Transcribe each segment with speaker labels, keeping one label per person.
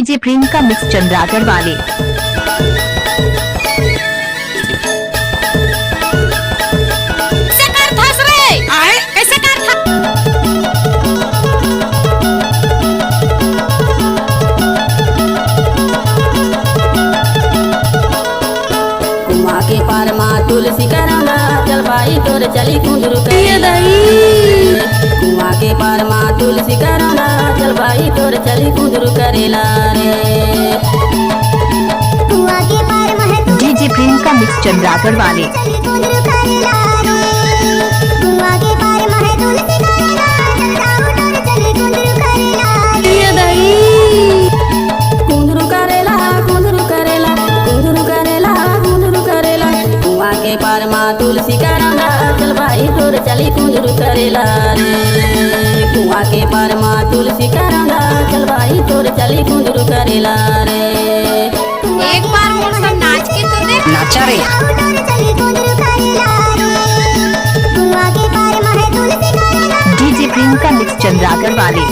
Speaker 1: DJ Priyanka mix चंद्रागढ़ वाले।
Speaker 2: के पार माँ तुलसी करंगा चल भाई तोर चली कुंदरू करेला कुआं के पार माँ तुलसी करंगा चल भाई तोर चली कुंदरू करेला रे।
Speaker 3: कुआं के पार माँ
Speaker 1: डीजे प्रियंका मिक्स चंद्रागढ़ वाले।
Speaker 3: कुआं के पार माँ तुलसी करंगा चल चली कुंदरू करेला
Speaker 2: कुंदरू करेला कुंदरू करेला कुंदरू करेला कुंदरू करेला कुआं के पार माँ तुलसी करंगा चल भाई तोर चली कुंदरू करेला रे। कुआं के पार माँ तुलसी करंगा चल भाई तोर चली कुंदरू करेला रे।
Speaker 4: एक बार मोर सब नाच के तो देख
Speaker 1: नाचा रे। डीजे प्रियंका मिक्स चंद्रागढ़ वाले।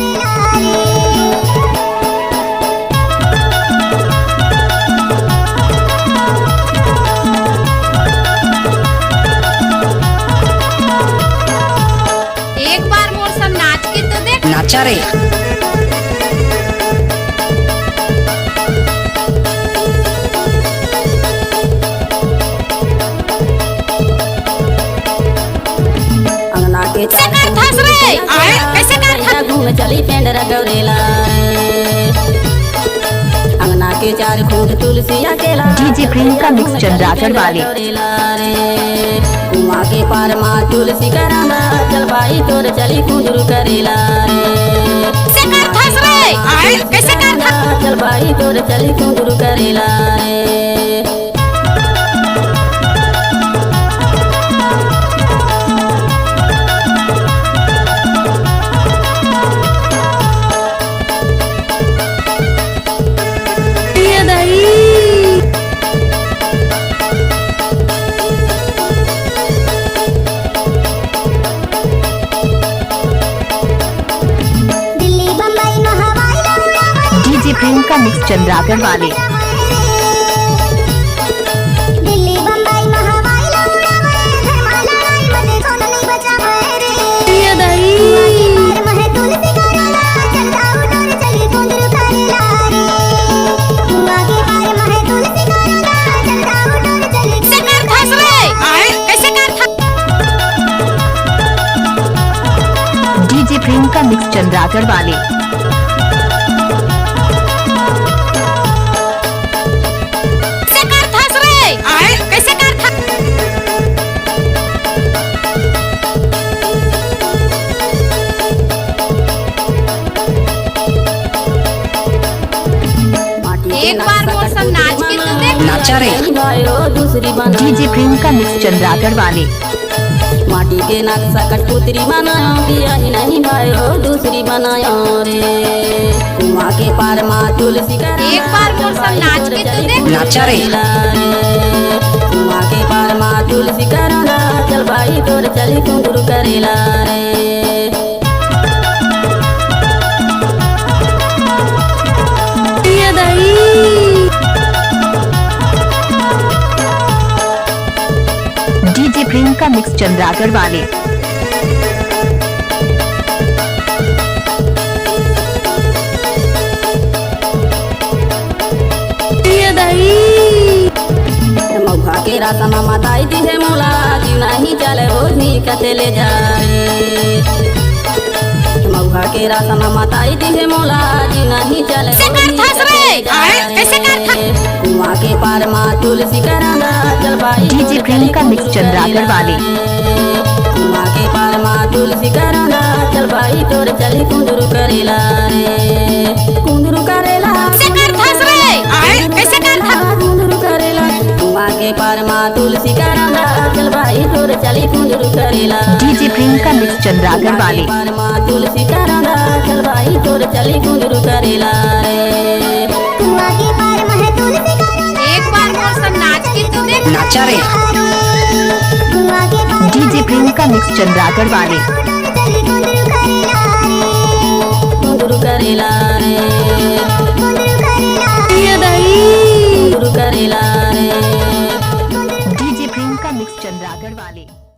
Speaker 4: एक बार मोर सब नाच के तो देख
Speaker 1: नाचा रे।
Speaker 2: अंगना के चार
Speaker 4: धस रे कैसे कर
Speaker 2: घूम चली पेंडरा गौरेला अंगना के चार खूंट तुलसी अकेला
Speaker 1: डीजे प्रियंका मिक्स चंद्रागढ़ वाले।
Speaker 2: कुआं के पार माँ तुलसी करंगा चल भाई तोर चली कुंदरू करेला रे।
Speaker 4: धस रे कैसे कर
Speaker 2: चल भाई तोर चली कुंदरू करेला रे।
Speaker 3: दिल्ली बम्बई में हवाई लौटा
Speaker 1: डीजे प्रियंका मिक्स चंद्रागढ़ वाले।
Speaker 3: दिल्ली बम्बई में हवाई लौटा घर में लड़ाई में देखो नहीं बचा रे। कुआं के पार माँ तुलसी करंगा चल जाओ तोर चली कुंदरू करेला रे। कुआं के पार माँ तुलसी करंगा चल जाओ तोर चली
Speaker 4: धस रे कैसे कर
Speaker 1: डीजे प्रियंका मिक्स चंद्रागढ़ वाले।
Speaker 4: धस रे कैसे कर एक बार मोर सब नाच के तो देख
Speaker 1: नाचा रे।
Speaker 2: दूसरी बना
Speaker 1: डीजे प्रियंका मिक्स चंद्रागढ़ वाले।
Speaker 2: माटी के नक्शा कठपुतरी बनाया बिया ही नहीं भायो दूसरी बनाया रे। कुआं के पार माँ तुलसी करंगा
Speaker 4: एक बार मोर सब नाच के तो देख
Speaker 1: नाचा रे।
Speaker 2: कुआं के पार माँ तुलसी करंगा चल भाई तोर चली कुंदरू करेला रे।
Speaker 1: डीजे प्रियंका मिक्स चंद्रागढ़ वाले।
Speaker 2: मौका के रात मामा ताई दी है मोला जी नहीं चले ओढ़नी कते ले जा रे। मौका के रात मामा ताई दी है मोला जी नहीं चले ओढ़नी
Speaker 4: धस रे कैसे कर
Speaker 2: कुआं के पार माँ तुलसी करंगा चल भाई
Speaker 1: डीजे प्रियंका मिक्स चंद्रागढ़ वाले।
Speaker 2: कुआं के पार माँ तुलसी करंगा चल भाई तोर चली कुंदरू करेला रे। कुंदरू करेला
Speaker 4: धस रे कैसे कर
Speaker 2: कुंदरू करेला कुआं के पार माँ तुलसी करंगा चल भाई तोर चली कुंदरू करेला।
Speaker 1: डीजे प्रियंका मिक्स चंद्रागढ़ वाले।
Speaker 2: पार माँ तुलसी करंगा चल भाई तोर चली कुंदरू करेला रे।
Speaker 3: कुआं के पार माँ तुलसी करंगा
Speaker 4: एक बार मोर सब नाच के तो देख
Speaker 1: नाचा रे।
Speaker 3: कुआं के पार
Speaker 1: डीजे प्रियंका मिक्स चंद्रागढ़ वाले।
Speaker 3: चली कुंदरू करेला रे।
Speaker 2: कुंदरू करेला रे।
Speaker 3: कुंदरू करेला
Speaker 2: रे।
Speaker 1: डीजे प्रियंका मिक्स चंद्रागढ़ वाले।